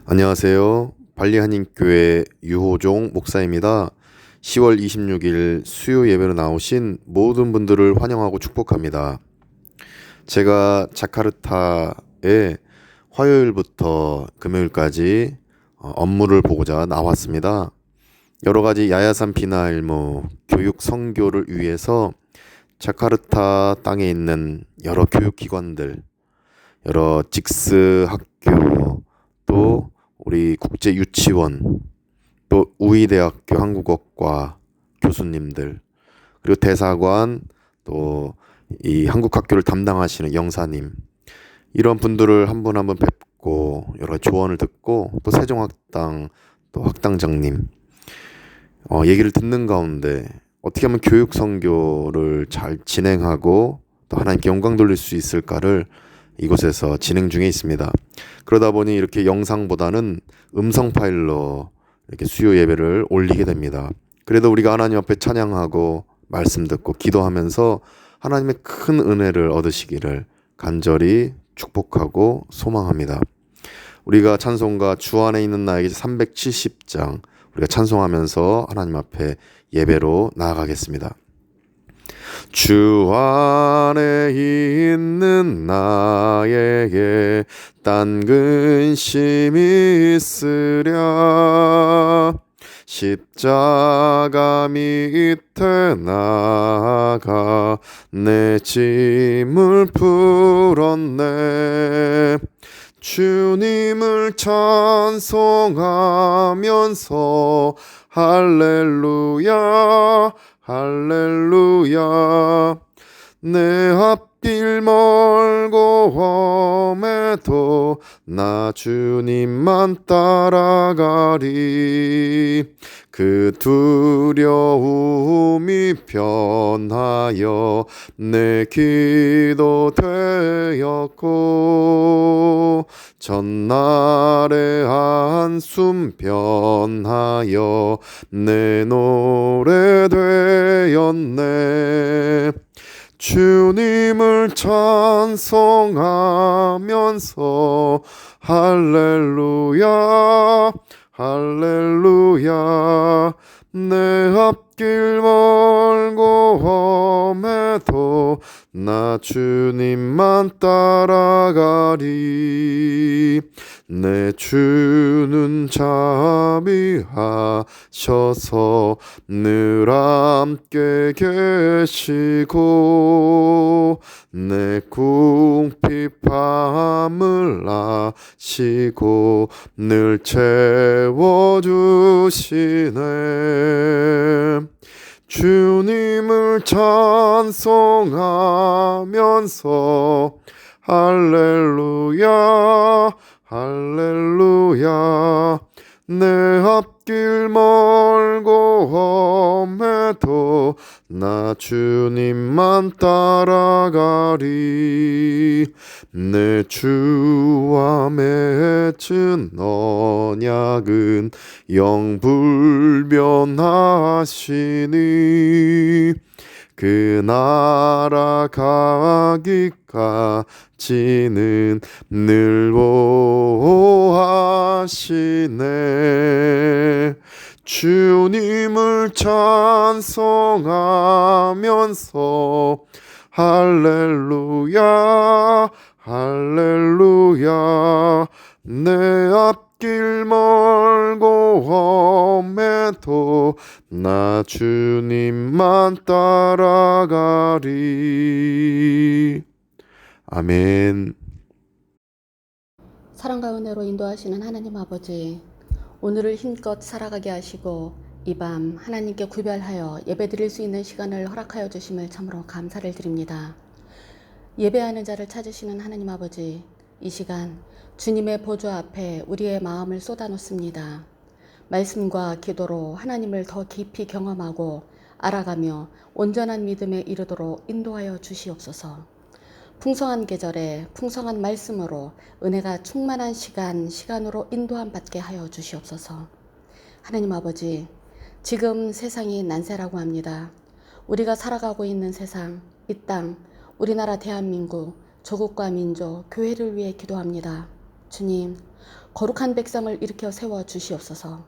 안녕하세요. 발리한인교회 유호종 목사입니다. 10월 26일 수요 예배로 나오신 모든 분들을 환영하고 축복합니다. 제가 자카르타에 화요일부터 금요일까지 업무를 보고자 나왔습니다. 여러 가지 야야산 비나일무 교육 선교를 위해서 자카르타 땅에 있는 여러 교육기관들, 여러 직스 학교, 또 우리 국제 유치원, 또 우이대학교 한국어과 교수님들, 그리고 대사관, 또 이 한국학교를 담당하시는 영사님, 이런 분들을 한 분 한 분 뵙고 여러 조언을 듣고, 또 세종학당 또 학당장님 얘기를 듣는 가운데 어떻게 하면 교육 선교를 잘 진행하고 또 하나님께 영광 돌릴 수 있을까를 이곳에서 진행 중에 있습니다. 그러다 보니 이렇게 영상보다는 음성 파일로 이렇게 수요 예배를 올리게 됩니다. 그래도 우리가 하나님 앞에 찬양하고 말씀 듣고 기도하면서 하나님의 큰 은혜를 얻으시기를 간절히 축복하고 소망합니다. 우리가 찬송가 주 안에 있는 나에게 370장 우리가 찬송하면서 하나님 앞에 예배로 나아가겠습니다. 주 안에 있는 나에게 딴 근심이 있으랴. 십자가 밑에 나가 내 짐을 풀었네. 주님을 찬송하면서 할렐루야 할렐루야. 내 앞길 멀고 험해도 나 주님만 따라가리. 그 두려움이 변하여 내 기도 되었고, 전날의 한숨 변하여 내 노래 되었네. 주님을 찬송하면서 할렐루야 할렐루야. 내 앞길 멀고 험해도 나 주님만 따라가리. 내 주는 자비하셔서 늘 함께 계시고 내 궁핍함을 아시고 늘 채워주시네. 주님을 찬송하면서 할렐루야 할렐루야. 내 앞길 멀고 험해도 나 주님만 따라가리. 내 주와 맺은 언약은 영불변하시니 그 나라 가기까지는 늘 보호하시네. 주님을 찬송하면서 할렐루야 할렐루야. 내 앞길 멀고 험해도 나 주님만 따라가리. 아멘. 사랑과 은혜로 인도하시는 하나님 아버지, 오늘을 힘껏 살아가게 하시고 이 밤 하나님께 구별하여 예배드릴 수 있는 시간을 허락하여 주심을 참으로 감사를 드립니다. 예배하는 자를 찾으시는 하나님 아버지, 이 시간 주님의 보좌 앞에 우리의 마음을 쏟아놓습니다. 말씀과 기도로 하나님을 더 깊이 경험하고 알아가며 온전한 믿음에 이르도록 인도하여 주시옵소서. 풍성한 계절에 풍성한 말씀으로 은혜가 충만한 시간으로 인도함 받게 하여 주시옵소서. 하나님 아버지, 지금 세상이 난세라고 합니다. 우리가 살아가고 있는 세상, 이 땅, 우리나라 대한민국, 조국과 민족, 교회를 위해 기도합니다. 주님, 거룩한 백성을 일으켜 세워 주시옵소서.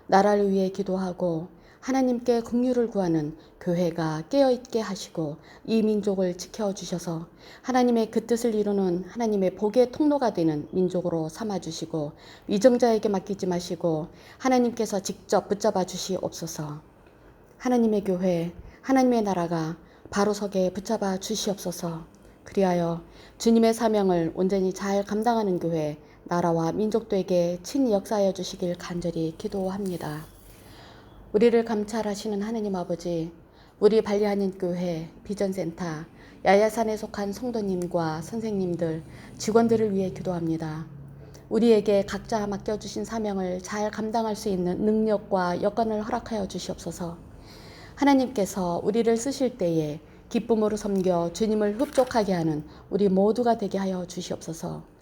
나라를 위해 기도하고 하나님께 긍휼을 구하는 교회가 깨어있게 하시고 이 민족을 지켜주셔서 하나님의 그 뜻을 이루는 하나님의 복의 통로가 되는 민족으로 삼아주시고 위정자에게 맡기지 마시고 하나님께서 직접 붙잡아 주시옵소서. 하나님의 교회, 하나님의 나라가 바로 서게 붙잡아 주시옵소서. 그리하여 주님의 사명을 온전히 잘 감당하는 교회, 나라와 민족들에게 친히 역사하여 주시길 간절히 기도합니다. 우리를 감찰하시는 하느님 아버지, 우리 발리하는 교회, 비전센터, 야야산에 속한 성도님과 선생님들, 직원들을 위해 기도합니다. 우리에게 각자 맡겨주신 사명을 잘 감당할 수 있는 능력과 여건을 허락하여 주시옵소서. 하나님께서 우리를 쓰실 때에 기쁨으로 섬겨 주님을 흡족하게 하는 우리 모두가 되게 하여 주시옵소서.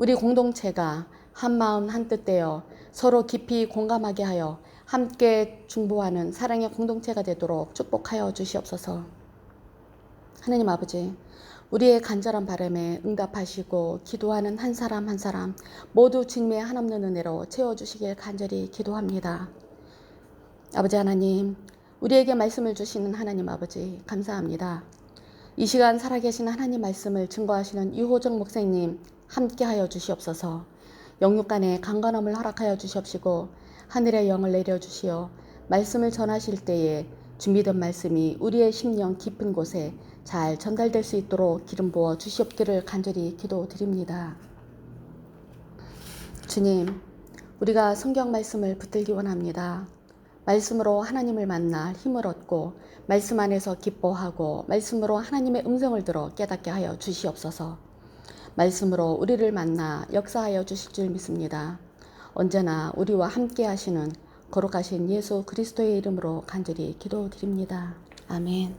우리 공동체가 한 마음 한 뜻 되어 서로 깊이 공감하게 하여 함께 중보하는 사랑의 공동체가 되도록 축복하여 주시옵소서. 하나님 아버지, 우리의 간절한 바람에 응답하시고 기도하는 한 사람 한 사람 모두 주님의 한없는 은혜로 채워주시길 간절히 기도합니다. 아버지 하나님, 우리에게 말씀을 주시는 하나님 아버지 감사합니다. 이 시간 살아계신 하나님 말씀을 증거하시는 유호정 목사님 함께하여 주시옵소서. 영육간에 강건함을 허락하여 주시옵시고 하늘의 영을 내려주시어 말씀을 전하실 때에 준비된 말씀이 우리의 심령 깊은 곳에 잘 전달될 수 있도록 기름 부어 주시옵기를 간절히 기도드립니다. 주님, 우리가 성경 말씀을 붙들기 원합니다. 말씀으로 하나님을 만나 힘을 얻고 말씀 안에서 기뻐하고 말씀으로 하나님의 음성을 들어 깨닫게 하여 주시옵소서. 말씀으로 우리를 만나 역사하여 주실 줄 믿습니다. 언제나 우리와 함께 하시는 거룩하신 예수 그리스도의 이름으로 간절히 기도드립니다. 아멘.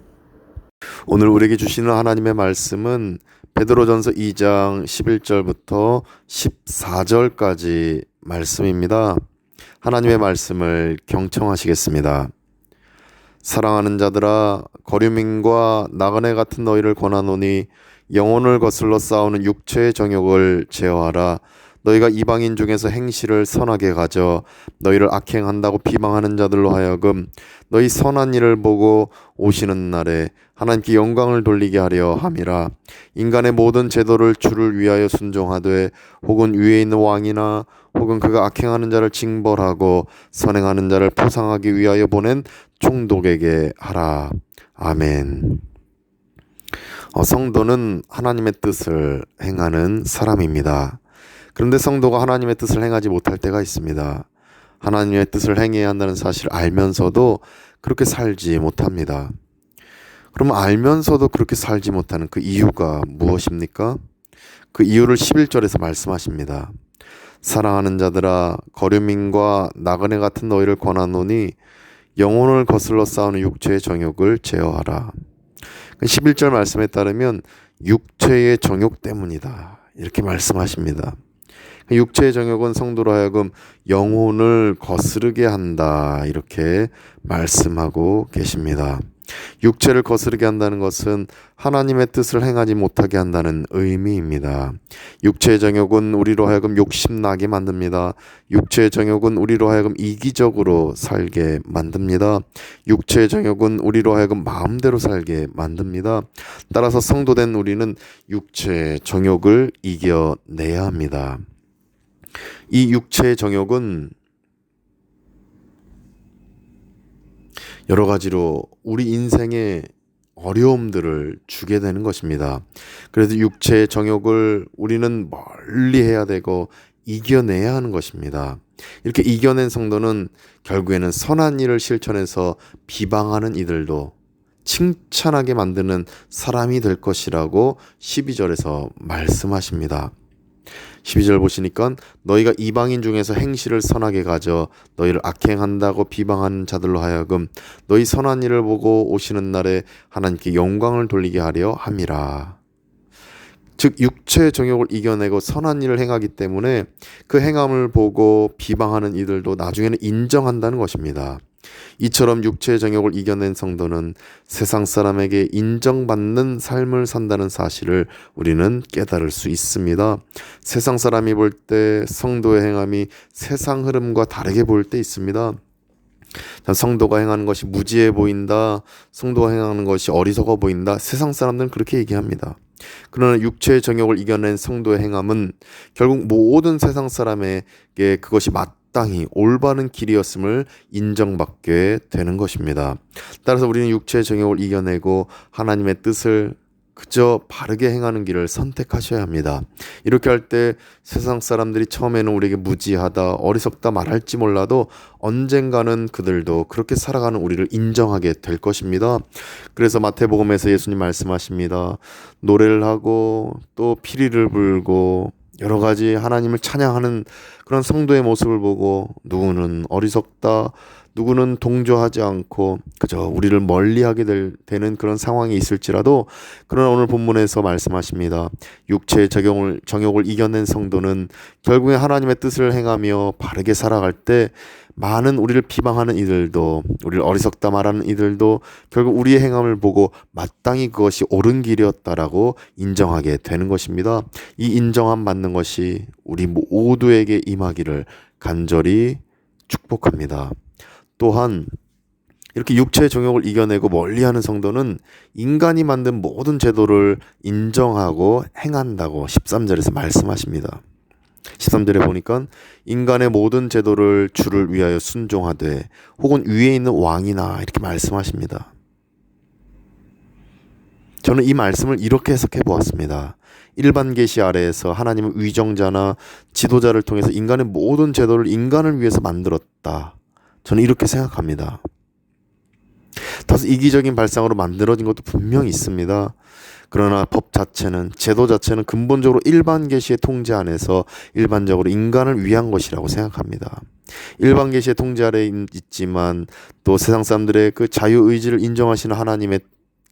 오늘 우리에게 주시는 하나님의 말씀은 베드로전서 2장 11절부터 14절까지 말씀입니다. 하나님의 말씀을 경청하시겠습니다. 사랑하는 자들아, 거류민과 나그네 같은 너희를 권하노니 영혼을 거슬러 싸우는 육체의 정욕을 제어하라. 너희가 이방인 중에서 행실을 선하게 가져 너희를 악행한다고 비방하는 자들로 하여금 너희 선한 일을 보고 오시는 날에 하나님께 영광을 돌리게 하려 함이라. 인간의 모든 제도를 주를 위하여 순종하되 혹은 위에 있는 왕이나 혹은 그가 악행하는 자를 징벌하고 선행하는 자를 포상하기 위하여 보낸 총독에게 하라. 아멘. 성도는 하나님의 뜻을 행하는 사람입니다. 그런데 성도가 하나님의 뜻을 행하지 못할 때가 있습니다. 하나님의 뜻을 행해야 한다는 사실을 알면서도 그렇게 살지 못합니다. 그럼 알면서도 그렇게 살지 못하는 그 이유가 무엇입니까? 그 이유를 11절에서 말씀하십니다. 사랑하는 자들아, 거류민과 나그네 같은 너희를 권하노니 영혼을 거슬러 싸우는 육체의 정욕을 제어하라. 11절 말씀에 따르면 육체의 정욕 때문이다, 이렇게 말씀하십니다. 육체의 정욕은 성도로 하여금 영혼을 거스르게 한다, 이렇게 말씀하고 계십니다. 육체를 거스르게 한다는 것은 하나님의 뜻을 행하지 못하게 한다는 의미입니다. 육체의 정욕은 우리로 하여금 욕심나게 만듭니다. 육체의 정욕은 우리로 하여금 이기적으로 살게 만듭니다. 육체의 정욕은 우리로 하여금 마음대로 살게 만듭니다. 따라서 성도된 우리는 육체의 정욕을 이겨내야 합니다. 이 육체의 정욕은 여러 가지로 우리 인생에 어려움들을 주게 되는 것입니다. 그래서 육체의 정욕을 우리는 멀리 해야 되고 이겨내야 하는 것입니다. 이렇게 이겨낸 성도는 결국에는 선한 일을 실천해서 비방하는 이들도 칭찬하게 만드는 사람이 될 것이라고 12절에서 말씀하십니다. 12절 보시니까 너희가 이방인 중에서 행실을 선하게 가져 너희를 악행한다고 비방하는 자들로 하여금 너희 선한 일을 보고 오시는 날에 하나님께 영광을 돌리게 하려 함이라. 즉 육체의 정욕을 이겨내고 선한 일을 행하기 때문에 그 행함을 보고 비방하는 이들도 나중에는 인정한다는 것입니다. 이처럼 육체의 정욕을 이겨낸 성도는 세상 사람에게 인정받는 삶을 산다는 사실을 우리는 깨달을 수 있습니다. 세상 사람이 볼 때 성도의 행함이 세상 흐름과 다르게 보일 때 있습니다. 성도가 행하는 것이 무지해 보인다. 성도가 행하는 것이 어리석어 보인다. 세상 사람들은 그렇게 얘기합니다. 그러나 육체의 정욕을 이겨낸 성도의 행함은 결국 모든 세상 사람에게 그것이 마땅히 올바른 길이었음을 인정받게 되는 것입니다. 따라서 우리는 육체의 정욕을 이겨내고 하나님의 뜻을 그저 바르게 행하는 길을 선택하셔야 합니다. 이렇게 할 때 세상 사람들이 처음에는 우리에게 무지하다, 어리석다 말할지 몰라도 언젠가는 그들도 그렇게 살아가는 우리를 인정하게 될 것입니다. 그래서 마태복음에서 예수님 말씀하십니다. 노래를 하고 또 피리를 불고 여러 가지 하나님을 찬양하는 그런 성도의 모습을 보고 누구는 어리석다, 누구는 동조하지 않고 그저 우리를 멀리하게 되는 그런 상황이 있을지라도, 그러나 오늘 본문에서 말씀하십니다. 육체의 정욕을 이겨낸 성도는 결국에 하나님의 뜻을 행하며 바르게 살아갈 때 많은 우리를 비방하는 이들도, 우리를 어리석다 말하는 이들도 결국 우리의 행함을 보고 마땅히 그것이 옳은 길이었다라고 인정하게 되는 것입니다. 이 인정함 받는 것이 우리 모두에게 임하기를 간절히 축복합니다. 또한 이렇게 육체의 정욕을 이겨내고 멀리하는 성도는 인간이 만든 모든 제도를 인정하고 행한다고 13절에서 말씀하십니다. 13절에 보니까 인간의 모든 제도를 주를 위하여 순종하되 혹은 위에 있는 왕이나 이렇게 말씀하십니다. 저는 이 말씀을 이렇게 해석해 보았습니다. 일반 계시 아래에서 하나님은 위정자나 지도자를 통해서 인간의 모든 제도를 인간을 위해서 만들었다. 저는 이렇게 생각합니다. 다소 이기적인 발상으로 만들어진 것도 분명히 있습니다. 그러나 법 자체는, 제도 자체는 근본적으로 일반 계시의 통제 안에서 일반적으로 인간을 위한 것이라고 생각합니다. 일반 계시의 통제 아래에 있지만 또 세상 사람들의 그 자유의지를 인정하시는 하나님의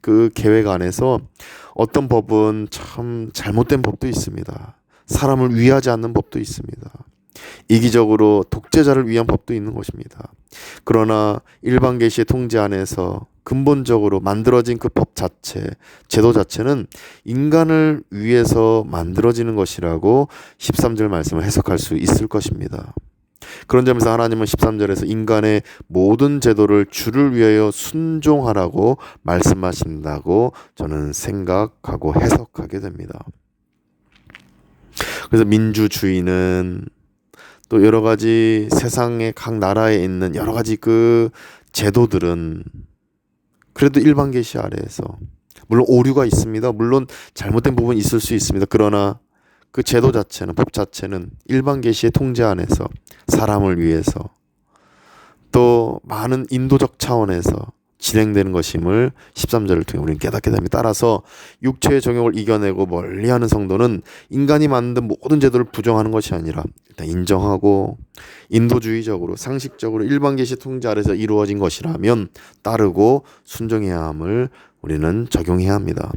그 계획 안에서 어떤 법은 참 잘못된 법도 있습니다. 사람을 위하지 않는 법도 있습니다. 이기적으로 독재자를 위한 법도 있는 것입니다. 그러나 일반 계시의 통제 안에서 근본적으로 만들어진 그 법 자체, 제도 자체는 인간을 위해서 만들어지는 것이라고 13절 말씀을 해석할 수 있을 것입니다. 그런 점에서 하나님은 13절에서 인간의 모든 제도를 주를 위하여 순종하라고 말씀하신다고 저는 생각하고 해석하게 됩니다. 그래서 민주주의는 또 여러 가지 세상의 각 나라에 있는 여러 가지 그 제도들은 그래도 일반 계시 아래에서, 물론 오류가 있습니다. 물론 잘못된 부분이 있을 수 있습니다. 그러나 그 제도 자체는, 법 자체는 일반 계시의 통제 안에서 사람을 위해서 또 많은 인도적 차원에서 진행되는 것임을 13절을 통해 우리는 깨닫게 됩니다. 따라서 육체의 정욕을 이겨내고 멀리하는 성도는 인간이 만든 모든 제도를 부정하는 것이 아니라 일단 인정하고 인도주의적으로 상식적으로 일반 계시 통제 아래서 이루어진 것이라면 따르고 순종해야 함을 우리는 적용해야 합니다.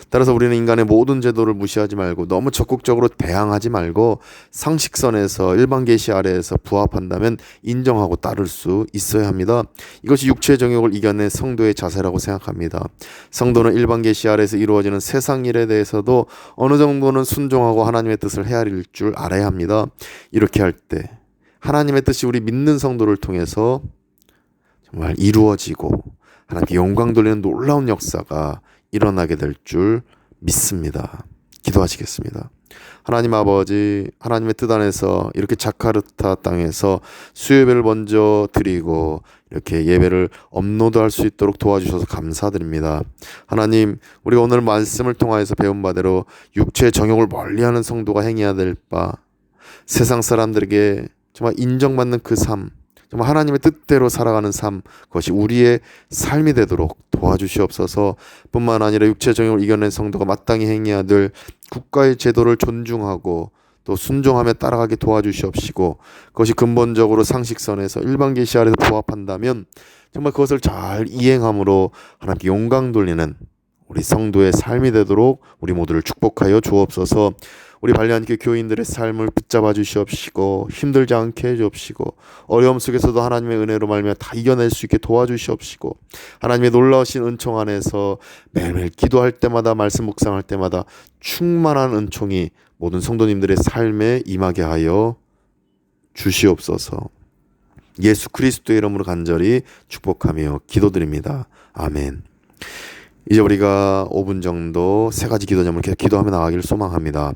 따라서 우리는 인간의 모든 제도를 무시하지 말고 너무 적극적으로 대항하지 말고 상식선에서 일반 계시 아래에서 부합한다면 인정하고 따를 수 있어야 합니다. 이것이 육체의 정욕을 이겨낸 성도의 자세라고 생각합니다. 성도는 일반 계시 아래에서 이루어지는 세상 일에 대해서도 어느 정도는 순종하고 하나님의 뜻을 헤아릴 줄 알아야 합니다. 이렇게 할 때 하나님의 뜻이 우리 믿는 성도를 통해서 정말 이루어지고 하나님께 영광 돌리는 놀라운 역사가 일어나게 될 줄 믿습니다. 기도하시겠습니다. 하나님 아버지, 하나님의 뜻 안에서 이렇게 자카르타 땅에서 수요예배를 먼저 드리고 이렇게 예배를 업로드할 수 있도록 도와주셔서 감사드립니다. 하나님, 우리가 오늘 말씀을 통하여서 배운 바대로 육체의 정욕을 멀리하는 성도가 행해야 될 바, 세상 사람들에게 정말 인정받는 그 삶, 정말 하나님의 뜻대로 살아가는 삶, 그것이 우리의 삶이 되도록 도와주시옵소서. 뿐만 아니라 육체의 정욕을 이겨낸 성도가 마땅히 행해야 될 국가의 제도를 존중하고 또 순종하며 따라가게 도와주시옵시고, 그것이 근본적으로 상식선에서 일반 계시 아래서 부합한다면 정말 그것을 잘 이행함으로 하나님께 영광 돌리는 우리 성도의 삶이 되도록 우리 모두를 축복하여 주옵소서. 우리 발리안교 교인들의 삶을 붙잡아 주시옵시고 힘들지 않게 해주옵시고 어려움 속에서도 하나님의 은혜로 말미암아 다 이겨낼 수 있게 도와주시옵시고 하나님의 놀라우신 은총 안에서 매일매일 기도할 때마다 말씀 묵상할 때마다 충만한 은총이 모든 성도님들의 삶에 임하게 하여 주시옵소서. 예수 그리스도의 이름으로 간절히 축복하며 기도드립니다. 아멘. 이제 우리가 5분 정도 세 가지 기도 제목을 계속 기도하며 나가기를 소망합니다.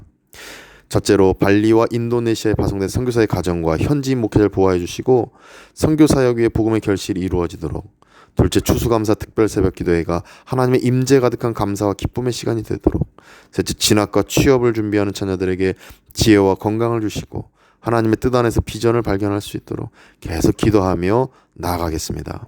첫째로 발리와 인도네시아에 파송된 선교사의 가정과 현지인 목회자를 보호해 주시고 선교사역 위에 복음의 결실이 이루어지도록. 둘째, 추수감사 특별 새벽 기도회가 하나님의 임재 가득한 감사와 기쁨의 시간이 되도록. 셋째, 진학과 취업을 준비하는 자녀들에게 지혜와 건강을 주시고 하나님의 뜻 안에서 비전을 발견할 수 있도록 계속 기도하며 나아가겠습니다.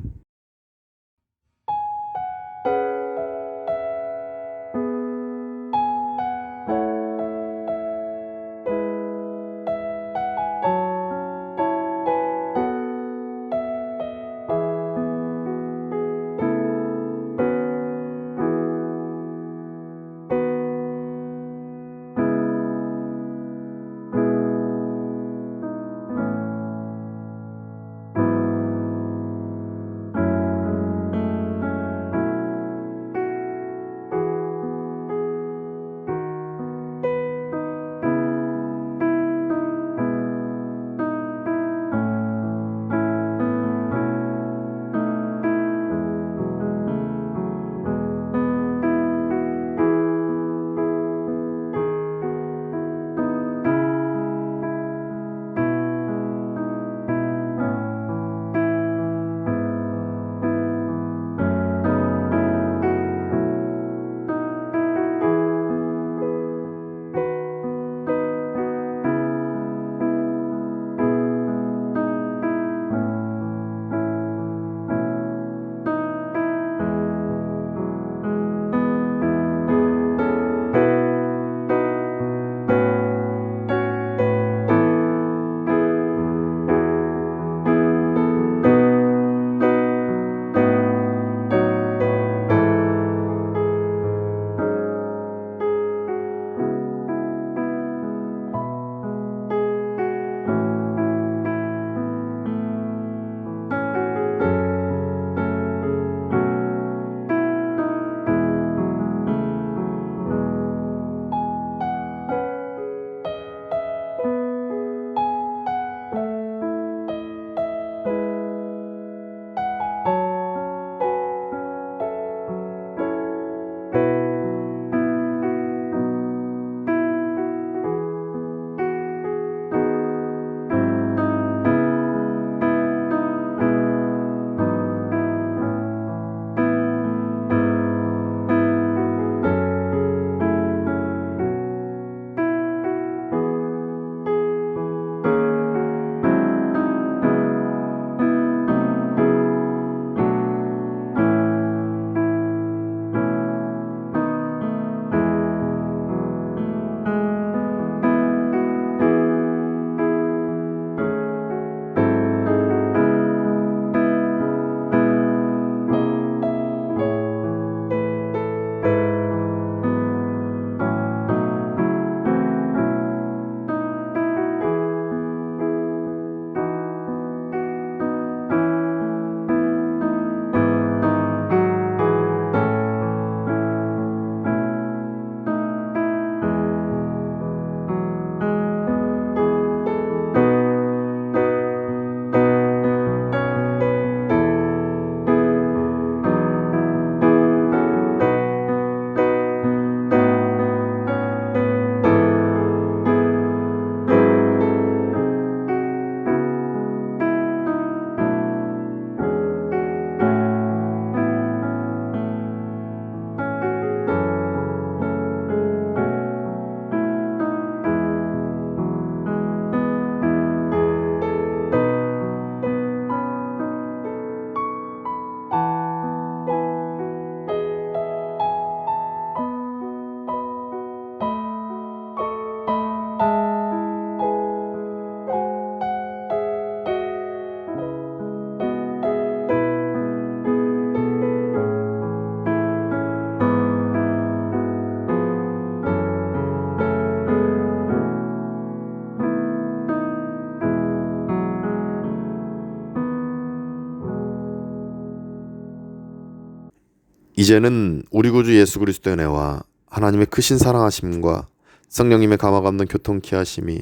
이제는 우리 구주 예수 그리스도의 은혜와 하나님의 크신 사랑하심과 성령님의 감화 감동 교통케 하심이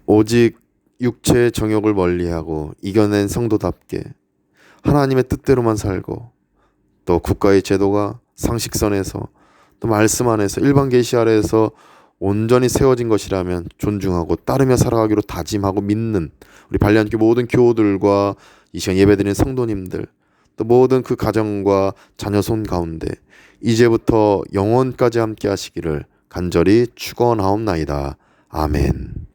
오직 육체의 정욕을 멀리하고 이겨낸 성도답게 하나님의 뜻대로만 살고 또 국가의 제도가 상식선에서 또 말씀 안에서 일반 계시 아래에서 온전히 세워진 것이라면 존중하고 따르며 살아가기로 다짐하고 믿는 우리 발리안교 모든 교우들과 이 시간 예배드리는 성도님들 또 모든 그 가정과 자녀 손 가운데 이제부터 영원까지 함께 하시기를 간절히 축원하옵나이다. 아멘.